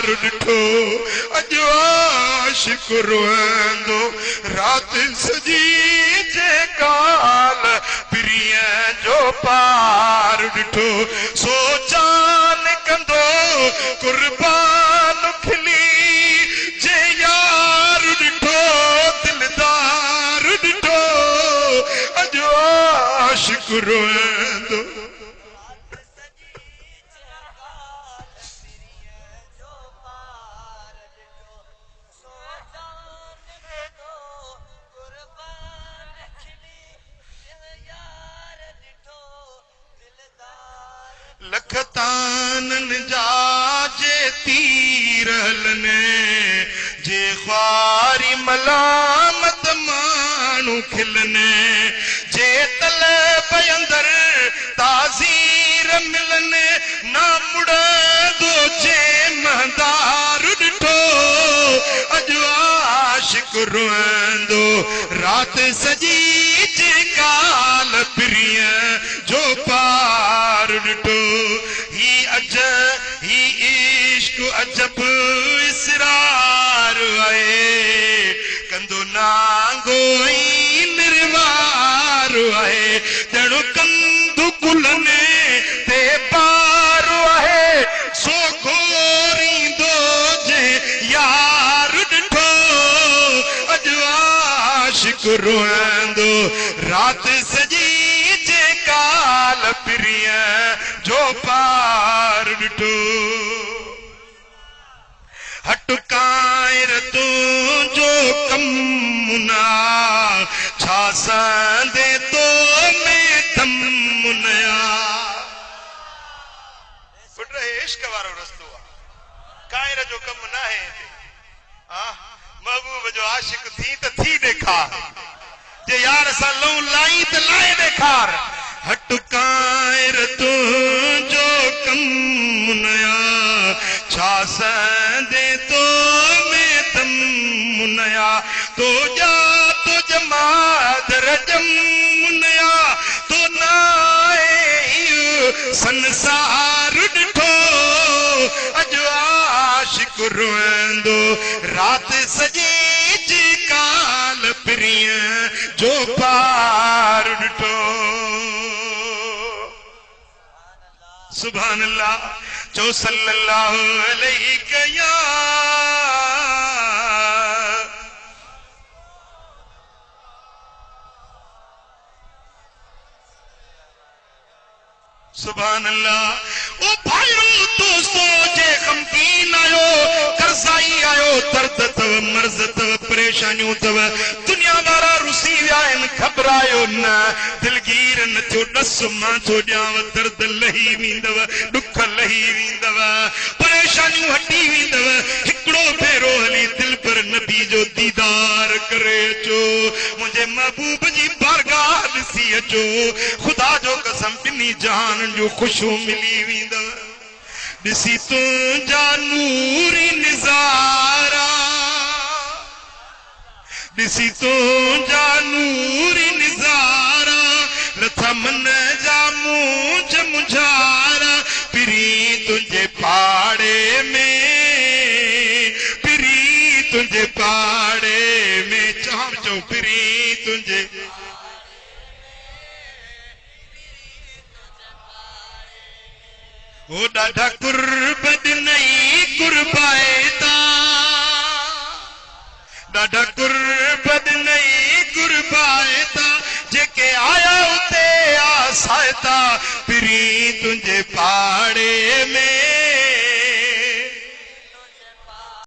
ॾिठो अॼु आशिक रोईंदो रात सजी जे काल प्रिय जो पार ॾिठो सोचान कंदो कुर्बान खिली जे यार ॾिठो दिलदार ॾिठो अॼु आशिक रोईंदो लखतानन जा जे तीर हलने जे ख्वारी मलामत मानू खिलने जे तल अंदर ताज़ीर मिलने ना मुड़ दो जे महदार ॾिठो अॼु आशिक रोईंदो रात सजी जे काल प्रिय जो पार ॾिठो ही इश्क अजब इसरार आहे कंदो नांगो ऐं निर्वार आहे ॼणो कंदो गुलने ते पार आहे सो घोरींदो जे यार ॾिठो अॼु आशिक रोईंदो रात सजी जे काल प्रिय जो पार ॾिठो हटकाएर तुंहिंजो कमु ना छा संदे तो में दम नया पुट इश्क वारो रस्तो आहे कायर जो कमु न आहे हिते महबूब जो आशिक थी त थी ॾेखार जे यार सां लऊं लाई त लाए ॾेखार हटकाएर तुंहिंजो कमु नया छा संदे तो में दम नया तो जा तो जमा दरजम नया तो नाए संसार ॾिठो अॼु आशिक रोईंदो रात सजी जी काल प्रिय जो पार ॾिठो सुभान अल्लाह चो सल्लल्लाहु अलैहि या सुभान अल्लाह ओ भाइयों दोस्तों जे गमगीन आयो करज़ाई आयो दर्द तव मर्ज़ तव परेशानियूं तव दुनिया वारा रुसी विया आहिनि घबरायो न दिलगीर न थियो ॾस मां थो ॾियांव दर्द लही वेंदव ॾुख लही वेंदव परेशानियूं हटी वेंदव हिकिड़ो भेरो हली दिल पर नबी जो दीदार करे अचो मुंहिंजे महबूब जी बारगाह ॾिसी अचो ख़ुदा जो कसम ॿिन्ही जहान जो ख़ुशू मिली वेंदव ॾिसी तुंहिंजा नूरी निज़ारा ॾिसी तुंहिंजा नूरी निज़ारा लथा मन जा मूंझ मुझारा पिरी तुंहिंजे पाड़े में पिरी तुंहिंजे पाड़े में चवां चओ पिरी तुंहिंजे ओ ॾाढा कुर्ब ॾिनई कुर्बाएता ॾाढा कुर्ब ॾिनई कुर्बाएता जेके आया उते आसाएता पिरी तुंहिंजे पाड़